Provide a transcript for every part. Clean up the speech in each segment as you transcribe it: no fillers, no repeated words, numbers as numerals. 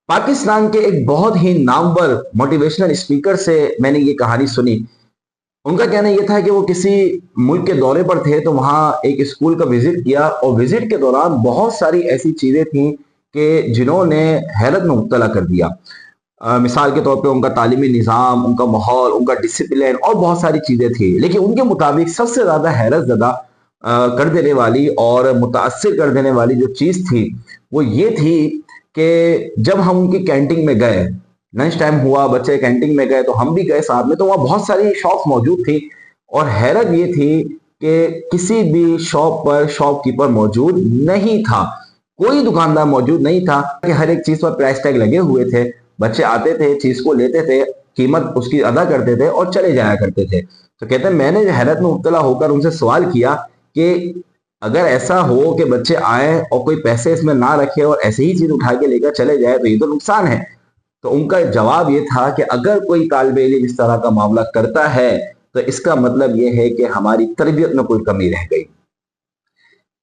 पाकिस्तान के एक बहुत ही नामवर मोटिवेशनल स्पीकर से मैंने ये कहानी सुनी। उनका कहना ये था कि वो किसी मुल्क के दौरे पर थे तो वहाँ एक स्कूल का विजिट किया और विजिट के दौरान बहुत सारी ऐसी चीजें थी कि जिन्होंने हैरत में मुब्तला कर दिया। मिसाल के तौर पे उनका तालीमी निज़ाम, उनका माहौल, उनका डिसिप्लिन और बहुत सारी चीजें थी। लेकिन उनके मुताबिक सबसे ज्यादा हैरत ज़दा कर देने वाली और मुतासिर कर देने वाली जो चीज थी वो ये थी कि जब हम उनकी कैंटीन में गए, लंच टाइम हुआ, बच्चे कैंटीन में गए तो हम भी गए साथ में, तो वहाँ बहुत सारी शॉप्स मौजूद थी और हैरत ये थी कि किसी भी शॉप पर शॉपकीपर मौजूद नहीं था, कोई दुकानदार मौजूद नहीं था कि हर एक चीज पर प्राइस टैग लगे हुए थे। बच्चे आते थे, चीज को लेते थे, कीमत उसकी अदा करते थे और चले जाया करते थे। तो कहते हैं मैंने हैरत में मुब्तला होकर उनसे सवाल किया कि अगर ऐसा हो कि बच्चे आए और कोई पैसे इसमें ना रखे और ऐसे ही चीज उठा के लेकर चले जाए तो ये तो नुकसान है। तो उनका जवाब ये था कि अगर कोई तालिबे इल्म इस तरह का मामला करता है तो इसका मतलब ये है कि हमारी तरबियत में कोई कमी रह गई।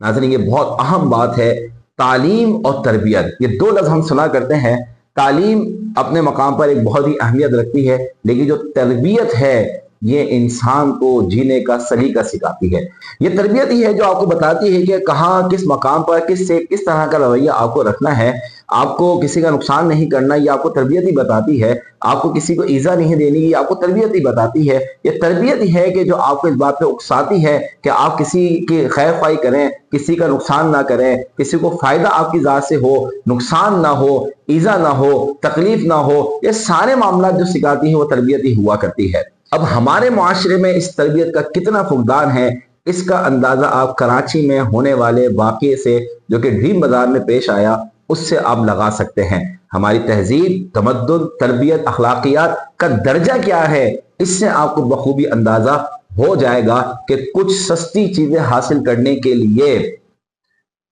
नाज़रीन, ये बहुत अहम बात है। तालीम और तरबियत, ये दो लफ्ज़ हम सुना करते हैं। तालीम अपने मकाम पर एक बहुत ही अहमियत रखती है, लेकिन जो तरबियत है ये इंसान को जीने का सलीका सिखाती है। ये तरबियत ही है जो आपको बताती है कि कहाँ, किस मकाम पर, किस तरह का रवैया आपको रखना है। आपको किसी का नुकसान नहीं करना, ये आपको तरबियत ही बताती है। आपको किसी को ईजा नहीं देनी, ये आपको तरबियत ही बताती है। ये तरबियत ही है कि जो आपको इस बात पे उकसाती है कि आप किसी की खैर ख्वाही करें, किसी का नुकसान ना करें, किसी को फायदा आपकी जात से हो, नुकसान ना हो, ईजा ना हो, तकलीफ ना हो। ये सारे मामला जो सिखाती है वो तरबियत ही हुआ करती है। अब हमारे मुआशरे में इस तरबियत का कितना फुकदान है, इसका अंदाजा आप कराची में होने वाले वाक़े से, जो कि ड्रीम बाजार में पेश आया, उससे आप लगा सकते हैं। हमारी तहजीब, तमद्दुन, तरबियत, अखलाकियात का दर्जा क्या है, इससे आपको बखूबी अंदाजा हो जाएगा कि कुछ सस्ती चीजें हासिल करने के लिए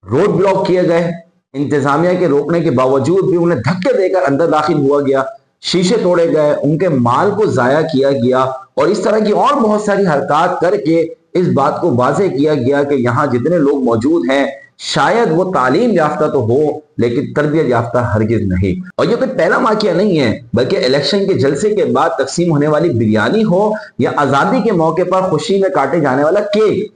रोड ब्लॉक किए गए, इंतजामिया के रोकने के बावजूद भी उन्हें धक्के देकर अंदर दाखिल हुआ गया, शीशे तोड़े गए, उनके माल को जाया किया गया और इस तरह की और बहुत सारी हरकत करके इस बात को वाज़ेह किया गया कि यहाँ जितने लोग मौजूद हैं शायद वो तालीम याफ्ता तो हो लेकिन तरबियत याफ्ता हरगिज नहीं। और ये कोई पहला वाक़या नहीं है, बल्कि इलेक्शन के जलसे के बाद तकसीम होने वाली बिरयानी हो या आज़ादी के मौके पर खुशी में काटे जाने वाला केक,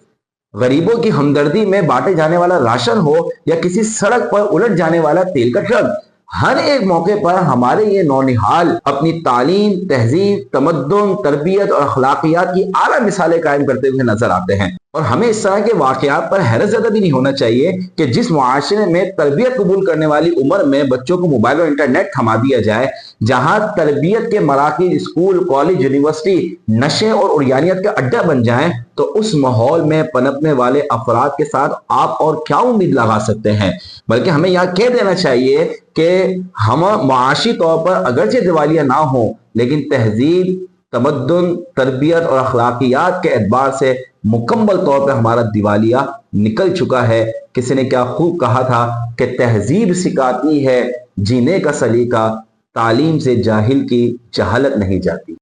गरीबों की हमदर्दी में बांटे जाने वाला राशन हो या किसी सड़क पर उलट जाने वाला तेल का ट्रक, हर एक मौके पर हमारे ये नौनिहाल अपनी तालीम, तहजीब, तमद्दुन, तरबियत और अखलाकियात की आला मिसालें कायम करते हुए नजर आते हैं। और हमें इस तरह के वाकयात पर हैरत ज़दा भी नहीं होना चाहिए कि जिस मुआशरे में तरबियत कबूल करने वाली उम्र में बच्चों को मोबाइल और इंटरनेट थमा दिया जाए, जहां तरबियत के मराकिज, स्कूल, कॉलेज, यूनिवर्सिटी नशे और उर्यानियत का अड्डा बन जाएं, तो उस माहौल में पनपने वाले अफराद के साथ आप और क्या उम्मीद लगा सकते हैं। बल्कि हमें यहाँ कह देना चाहिए कि हम माशी तौर पर अगरचे दिवालिया ना हो, लेकिन तहजीब, तमद्दुन, तरबियत और अखलाकियात के एतबार से मुकम्मल तौर पर हमारा दिवालिया निकल चुका है। किसी ने क्या खूब कहा था कि तहजीब सिखाती है जीने का सलीका, तालीम से जाहिल की जहालत नहीं जाती।